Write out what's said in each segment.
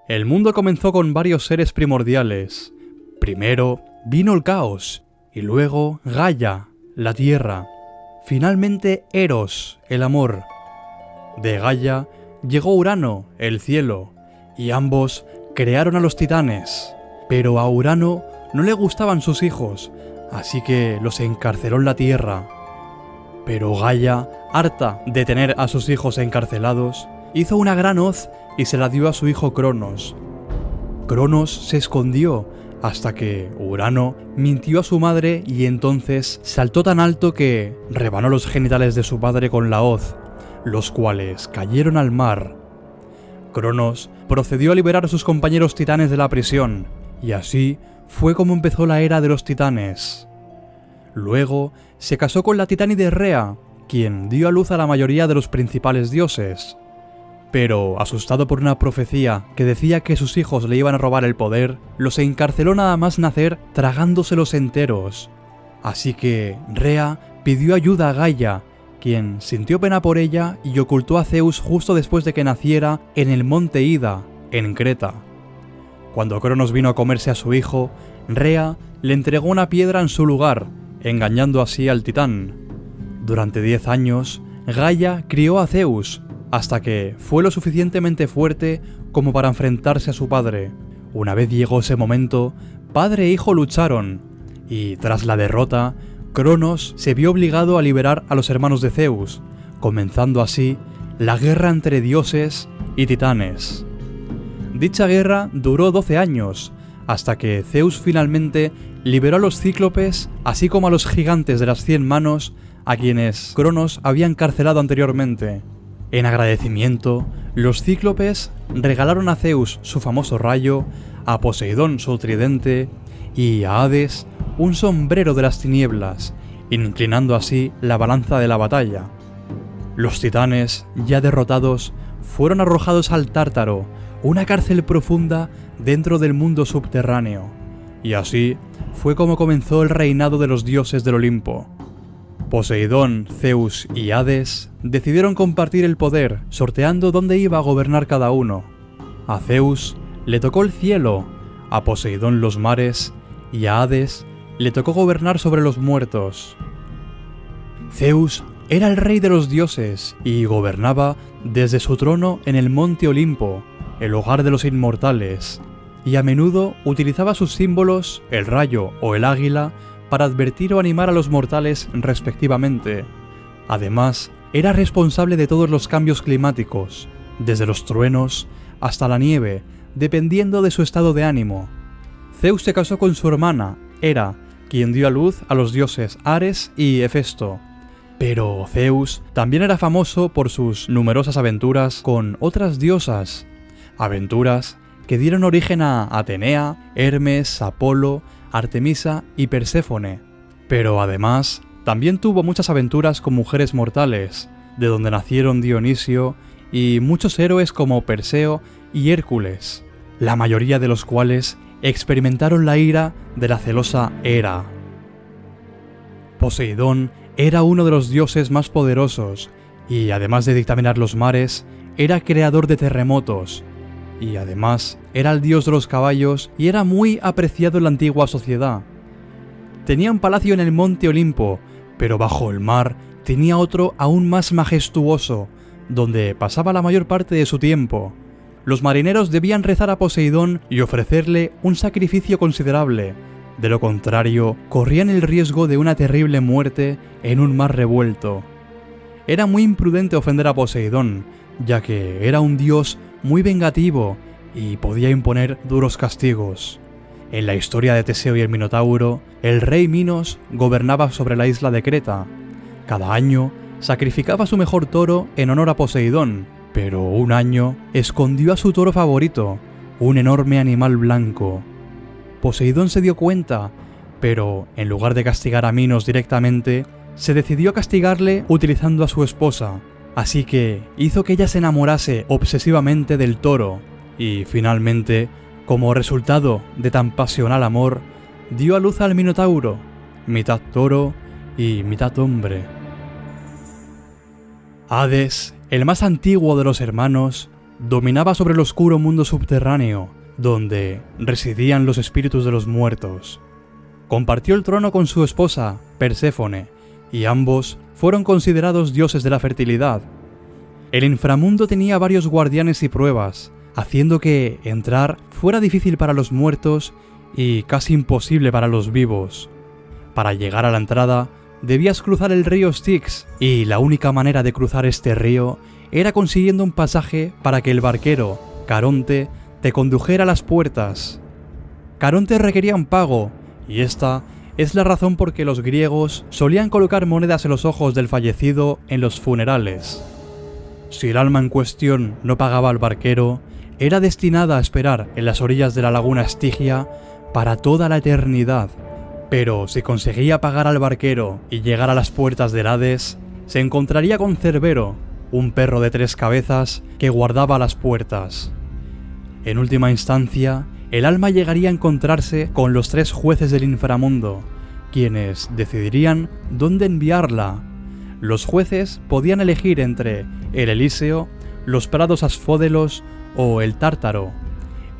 El mundo comenzó con varios seres primordiales. Primero vino el caos, y luego Gaia, la tierra. Finalmente Eros, el amor. De Gaia llegó Urano, el cielo, y ambos crearon a los titanes. Pero a Urano no le gustaban sus hijos, así que los encarceló en la tierra. Pero Gaia, harta de tener a sus hijos encarcelados, hizo una gran hoz y se la dio a su hijo Cronos. Cronos se escondió hasta que Urano mintió a su madre y entonces saltó tan alto que rebanó los genitales de su padre con la hoz, los cuales cayeron al mar. Cronos procedió a liberar a sus compañeros titanes de la prisión, y así fue como empezó la era de los titanes. Luego se casó con la titánide Rea, quien dio a luz a la mayoría de los principales dioses. Pero, asustado por una profecía que decía que sus hijos le iban a robar el poder, los encarceló nada más nacer tragándoselos enteros. Así que Rea pidió ayuda a Gaia, quien sintió pena por ella y ocultó a Zeus justo después de que naciera en el monte Ida, en Creta. Cuando Cronos vino a comerse a su hijo, Rea le entregó una piedra en su lugar, engañando así al titán. Durante 10 años, Gaia crió a Zeus, hasta que fue lo suficientemente fuerte como para enfrentarse a su padre. Una vez llegó ese momento, padre e hijo lucharon, y tras la derrota, Cronos se vio obligado a liberar a los hermanos de Zeus, comenzando así la guerra entre dioses y titanes. Dicha guerra duró 12 años, hasta que Zeus finalmente liberó a los cíclopes, así como a los gigantes de las 100 manos, a quienes Cronos había encarcelado anteriormente. En agradecimiento, los cíclopes regalaron a Zeus su famoso rayo, a Poseidón su tridente y a Hades un sombrero de las tinieblas, inclinando así la balanza de la batalla. Los titanes, ya derrotados, fueron arrojados al Tártaro, una cárcel profunda dentro del mundo subterráneo, y así fue como comenzó el reinado de los dioses del Olimpo. Poseidón, Zeus y Hades decidieron compartir el poder, sorteando dónde iba a gobernar cada uno. A Zeus le tocó el cielo, a Poseidón los mares y a Hades le tocó gobernar sobre los muertos. Zeus era el rey de los dioses y gobernaba desde su trono en el monte Olimpo, el hogar de los inmortales, y a menudo utilizaba sus símbolos, el rayo o el águila, para advertir o animar a los mortales respectivamente. Además, era responsable de todos los cambios climáticos, desde los truenos hasta la nieve, dependiendo de su estado de ánimo. Zeus se casó con su hermana, Hera, quien dio a luz a los dioses Ares y Hefesto. Pero Zeus también era famoso por sus numerosas aventuras con otras diosas, aventuras que dieron origen a Atenea, Hermes, Apolo, Artemisa y Perséfone. Pero además, también tuvo muchas aventuras con mujeres mortales, de donde nacieron Dionisio y muchos héroes como Perseo y Hércules, la mayoría de los cuales experimentaron la ira de la celosa Hera. Poseidón era uno de los dioses más poderosos, y además de dictaminar los mares, era creador de terremotos, y además era el dios de los caballos y era muy apreciado en la antigua sociedad. Tenía un palacio en el monte Olimpo, pero bajo el mar tenía otro aún más majestuoso, donde pasaba la mayor parte de su tiempo. Los marineros debían rezar a Poseidón y ofrecerle un sacrificio considerable, de lo contrario, corrían el riesgo de una terrible muerte en un mar revuelto. Era muy imprudente ofender a Poseidón, ya que era un dios muy vengativo y podía imponer duros castigos. En la historia de Teseo y el Minotauro, el rey Minos gobernaba sobre la isla de Creta. Cada año sacrificaba su mejor toro en honor a Poseidón, pero un año escondió a su toro favorito, un enorme animal blanco. Poseidón se dio cuenta, pero en lugar de castigar a Minos directamente, se decidió a castigarle utilizando a su esposa, así que hizo que ella se enamorase obsesivamente del toro, y finalmente, como resultado de tan pasional amor, dio a luz al Minotauro, mitad toro y mitad hombre. Hades, el más antiguo de los hermanos, dominaba sobre el oscuro mundo subterráneo, donde residían los espíritus de los muertos. Compartió el trono con su esposa, Perséfone, y ambos fueron considerados dioses de la fertilidad. El inframundo tenía varios guardianes y pruebas, haciendo que entrar fuera difícil para los muertos y casi imposible para los vivos. Para llegar a la entrada, debías cruzar el río Styx, y la única manera de cruzar este río era consiguiendo un pasaje para que el barquero, Caronte, te condujera a las puertas. Caronte requería un pago, y esta es la razón por que los griegos solían colocar monedas en los ojos del fallecido en los funerales. Si el alma en cuestión no pagaba al barquero, era destinada a esperar en las orillas de la laguna Estigia para toda la eternidad. Pero si conseguía pagar al barquero y llegar a las puertas del Hades, se encontraría con Cerbero, un perro de 3 cabezas que guardaba las puertas. En última instancia, el alma llegaría a encontrarse con los 3 jueces del inframundo, quienes decidirían dónde enviarla. Los jueces podían elegir entre el Elíseo, los prados asfódelos o el Tártaro.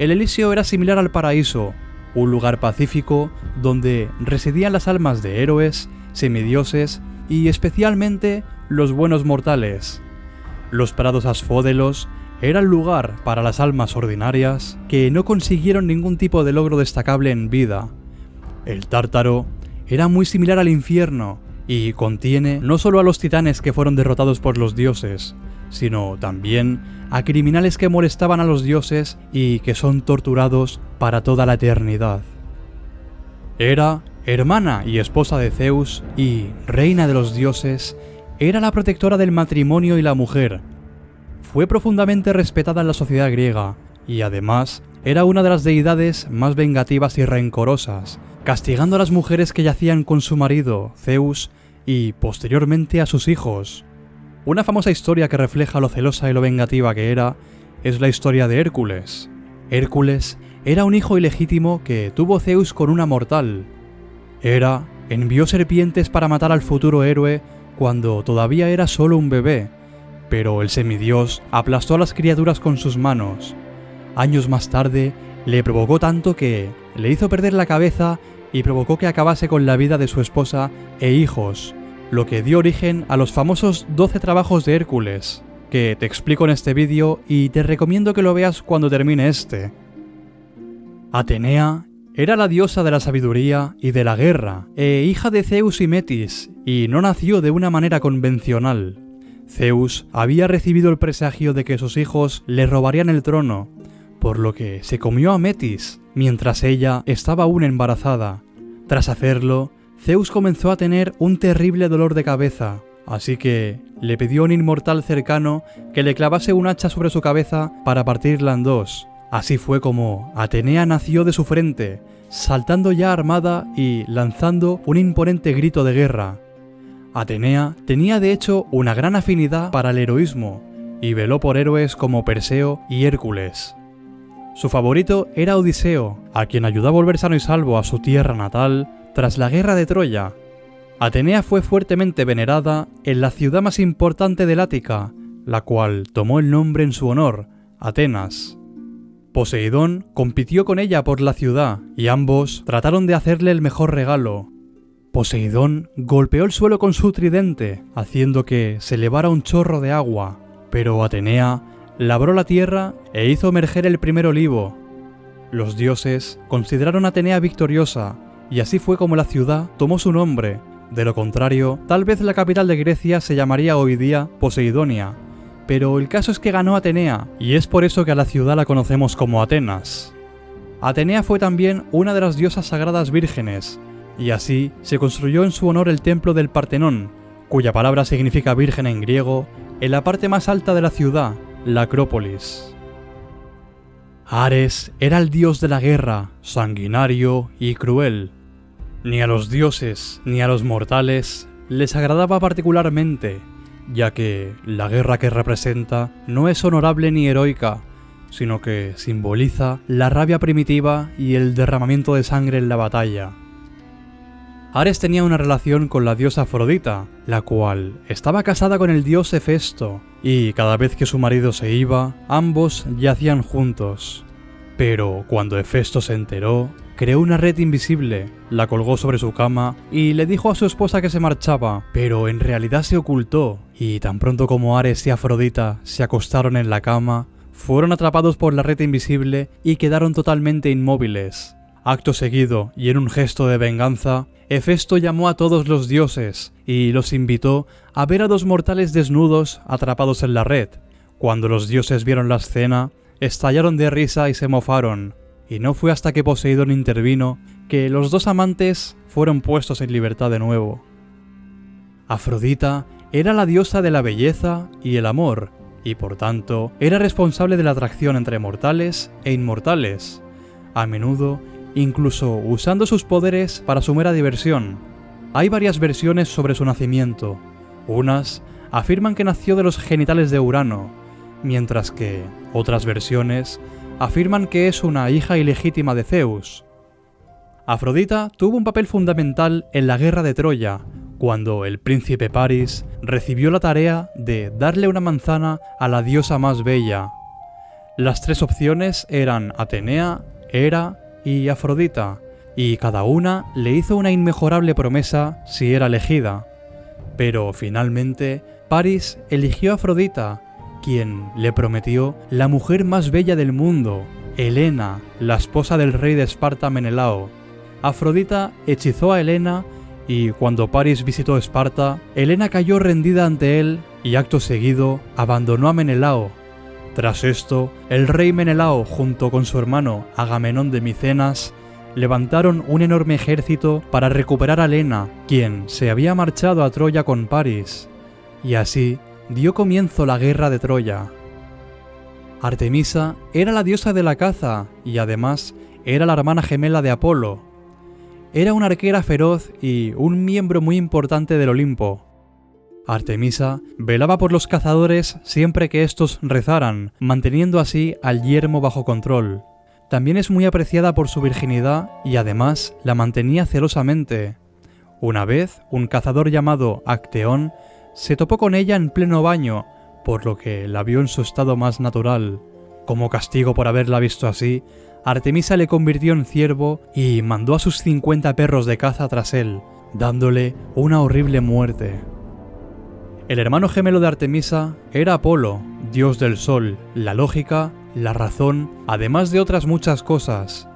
El Elíseo era similar al paraíso, un lugar pacífico donde residían las almas de héroes, semidioses y especialmente los buenos mortales. Los prados asfódelos era el lugar para las almas ordinarias que no consiguieron ningún tipo de logro destacable en vida. El Tártaro era muy similar al infierno y contiene no solo a los titanes que fueron derrotados por los dioses, sino también a criminales que molestaban a los dioses y que son torturados para toda la eternidad. Era hermana y esposa de Zeus y reina de los dioses, era la protectora del matrimonio y la mujer. Fue profundamente respetada en la sociedad griega y además era una de las deidades más vengativas y rencorosas, castigando a las mujeres que yacían con su marido, Zeus, y posteriormente a sus hijos. Una famosa historia que refleja lo celosa y lo vengativa que era es la historia de Hércules. Hércules era un hijo ilegítimo que tuvo Zeus con una mortal. Hera envió serpientes para matar al futuro héroe cuando todavía era solo un bebé, pero el semidios aplastó a las criaturas con sus manos. Años más tarde, le provocó tanto que le hizo perder la cabeza y provocó que acabase con la vida de su esposa e hijos, lo que dio origen a los famosos 12 trabajos de Hércules, que te explico en este vídeo y te recomiendo que lo veas cuando termine este. Atenea era la diosa de la sabiduría y de la guerra, hija de Zeus y Metis, y no nació de una manera convencional. Zeus había recibido el presagio de que sus hijos le robarían el trono, por lo que se comió a Metis, mientras ella estaba aún embarazada. Tras hacerlo, Zeus comenzó a tener un terrible dolor de cabeza, así que le pidió a un inmortal cercano que le clavase un hacha sobre su cabeza para partirla en dos. Así fue como Atenea nació de su frente, saltando ya armada y lanzando un imponente grito de guerra. Atenea tenía de hecho una gran afinidad para el heroísmo, y veló por héroes como Perseo y Hércules. Su favorito era Odiseo, a quien ayudó a volver sano y salvo a su tierra natal tras la guerra de Troya. Atenea fue fuertemente venerada en la ciudad más importante del Ática, la cual tomó el nombre en su honor, Atenas. Poseidón compitió con ella por la ciudad y ambos trataron de hacerle el mejor regalo. Poseidón golpeó el suelo con su tridente, haciendo que se elevara un chorro de agua, pero Atenea labró la tierra e hizo emerger el primer olivo. Los dioses consideraron a Atenea victoriosa, y así fue como la ciudad tomó su nombre. De lo contrario, tal vez la capital de Grecia se llamaría hoy día Poseidonia, pero el caso es que ganó Atenea, y es por eso que a la ciudad la conocemos como Atenas. Atenea fue también una de las diosas sagradas vírgenes, y así se construyó en su honor el templo del Partenón, cuya palabra significa virgen en griego, en la parte más alta de la ciudad, la Acrópolis. Ares era el dios de la guerra, sanguinario y cruel. Ni a los dioses ni a los mortales les agradaba particularmente, ya que la guerra que representa no es honorable ni heroica, sino que simboliza la rabia primitiva y el derramamiento de sangre en la batalla. Ares tenía una relación con la diosa Afrodita, la cual estaba casada con el dios Hefesto, y cada vez que su marido se iba, ambos yacían juntos. Pero cuando Hefesto se enteró, creó una red invisible, la colgó sobre su cama y le dijo a su esposa que se marchaba, pero en realidad se ocultó, y tan pronto como Ares y Afrodita se acostaron en la cama, fueron atrapados por la red invisible y quedaron totalmente inmóviles. Acto seguido, y en un gesto de venganza, Hefesto llamó a todos los dioses y los invitó a ver a dos mortales desnudos atrapados en la red. Cuando los dioses vieron la escena, estallaron de risa y se mofaron, y no fue hasta que Poseidón intervino que los dos amantes fueron puestos en libertad de nuevo. Afrodita era la diosa de la belleza y el amor, y por tanto era responsable de la atracción entre mortales e inmortales, a menudo incluso usando sus poderes para su mera diversión. Hay varias versiones sobre su nacimiento. Unas afirman que nació de los genitales de Urano, mientras que otras versiones afirman que es una hija ilegítima de Zeus. Afrodita tuvo un papel fundamental en la guerra de Troya, cuando el príncipe París recibió la tarea de darle una manzana a la diosa más bella. Las tres opciones eran Atenea, Hera y Afrodita, y cada una le hizo una inmejorable promesa si era elegida. Pero finalmente, París eligió a Afrodita, quien le prometió la mujer más bella del mundo, Helena, la esposa del rey de Esparta Menelao. Afrodita hechizó a Helena y cuando París visitó Esparta, Helena cayó rendida ante él y acto seguido abandonó a Menelao. Tras esto, el rey Menelao junto con su hermano Agamenón de Micenas levantaron un enorme ejército para recuperar a Helena, quien se había marchado a Troya con París, y así dio comienzo la guerra de Troya. Artemisa era la diosa de la caza y además era la hermana gemela de Apolo. Era una arquera feroz y un miembro muy importante del Olimpo. Artemisa velaba por los cazadores siempre que estos rezaran, manteniendo así al yermo bajo control. También es muy apreciada por su virginidad y además la mantenía celosamente. Una vez, un cazador llamado Acteón se topó con ella en pleno baño, por lo que la vio en su estado más natural. Como castigo por haberla visto así, Artemisa le convirtió en ciervo y mandó a sus 50 perros de caza tras él, dándole una horrible muerte. El hermano gemelo de Artemisa era Apolo, dios del sol, la lógica, la razón, además de otras muchas cosas.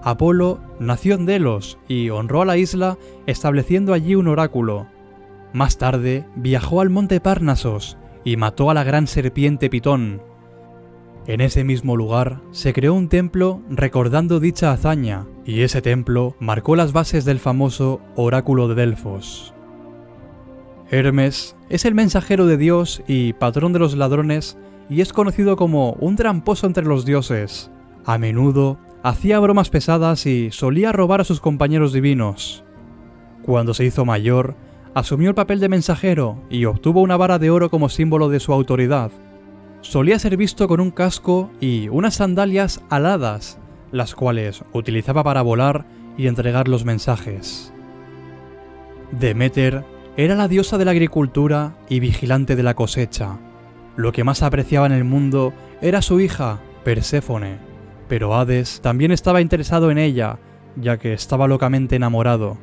Apolo nació en Delos y honró a la isla estableciendo allí un oráculo. Más tarde viajó al monte Parnasos y mató a la gran serpiente Pitón. En ese mismo lugar se creó un templo recordando dicha hazaña, y ese templo marcó las bases del famoso oráculo de Delfos. Hermes es el mensajero de Dios y patrón de los ladrones y es conocido como un tramposo entre los dioses. A menudo hacía bromas pesadas y solía robar a sus compañeros divinos. Cuando se hizo mayor, asumió el papel de mensajero y obtuvo una vara de oro como símbolo de su autoridad. Solía ser visto con un casco y unas sandalias aladas, las cuales utilizaba para volar y entregar los mensajes. Deméter era la diosa de la agricultura y vigilante de la cosecha. Lo que más apreciaba en el mundo era su hija, Perséfone, pero Hades también estaba interesado en ella, ya que estaba locamente enamorado.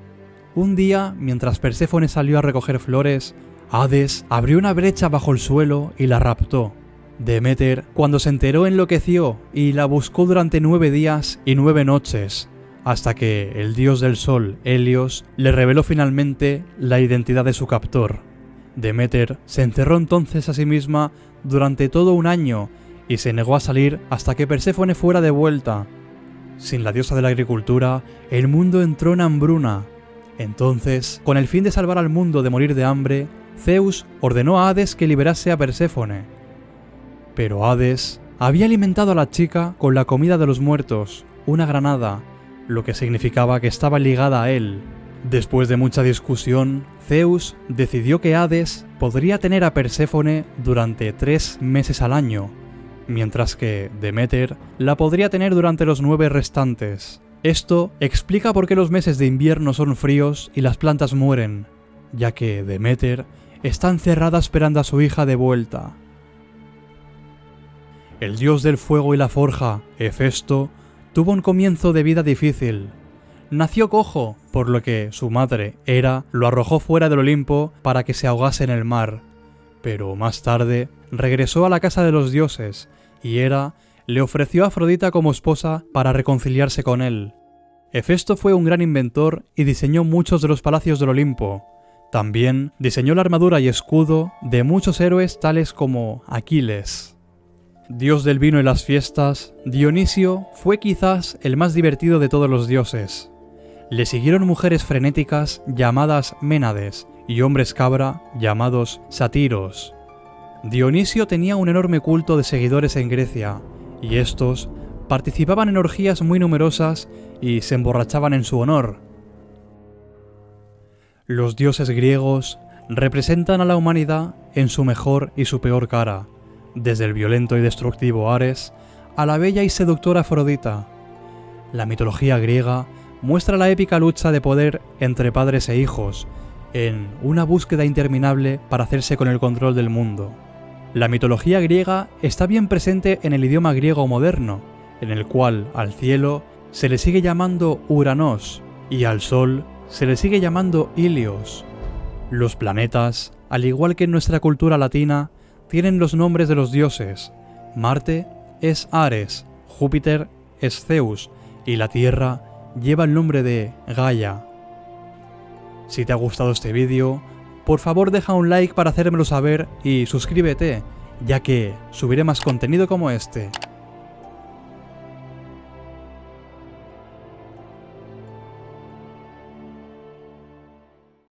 Un día, mientras Perséfone salió a recoger flores, Hades abrió una brecha bajo el suelo y la raptó. Deméter, cuando se enteró, enloqueció y la buscó durante 9 días y 9 noches, hasta que el dios del sol, Helios, le reveló finalmente la identidad de su captor. Deméter se encerró entonces a sí misma durante todo un año y se negó a salir hasta que Perséfone fuera de vuelta. Sin la diosa de la agricultura, el mundo entró en hambruna. Entonces, con el fin de salvar al mundo de morir de hambre, Zeus ordenó a Hades que liberase a Perséfone. Pero Hades había alimentado a la chica con la comida de los muertos, una granada, lo que significaba que estaba ligada a él. Después de mucha discusión, Zeus decidió que Hades podría tener a Perséfone durante 3 meses al año, mientras que Deméter la podría tener durante los 9 restantes. Esto explica por qué los meses de invierno son fríos y las plantas mueren, ya que Deméter está encerrada esperando a su hija de vuelta. El dios del fuego y la forja, Hefesto, tuvo un comienzo de vida difícil. Nació cojo, por lo que su madre, Hera, lo arrojó fuera del Olimpo para que se ahogase en el mar. Pero más tarde regresó a la casa de los dioses, y Hera le ofreció a Afrodita como esposa para reconciliarse con él. Hefesto fue un gran inventor y diseñó muchos de los palacios del Olimpo. También diseñó la armadura y escudo de muchos héroes tales como Aquiles. Dios del vino y las fiestas, Dionisio fue quizás el más divertido de todos los dioses. Le siguieron mujeres frenéticas llamadas Ménades y hombres cabra llamados Sátiros. Dionisio tenía un enorme culto de seguidores en Grecia, y estos participaban en orgías muy numerosas y se emborrachaban en su honor. Los dioses griegos representan a la humanidad en su mejor y su peor cara, desde el violento y destructivo Ares a la bella y seductora Afrodita. La mitología griega muestra la épica lucha de poder entre padres e hijos, en una búsqueda interminable para hacerse con el control del mundo. La mitología griega está bien presente en el idioma griego moderno, en el cual al cielo se le sigue llamando Uranos y al sol se le sigue llamando Ilios. Los planetas, al igual que en nuestra cultura latina, tienen los nombres de los dioses. Marte es Ares, Júpiter es Zeus y la Tierra lleva el nombre de Gaia. Si te ha gustado este vídeo, por favor deja un like para hacérmelo saber y suscríbete, ya que subiré más contenido como este.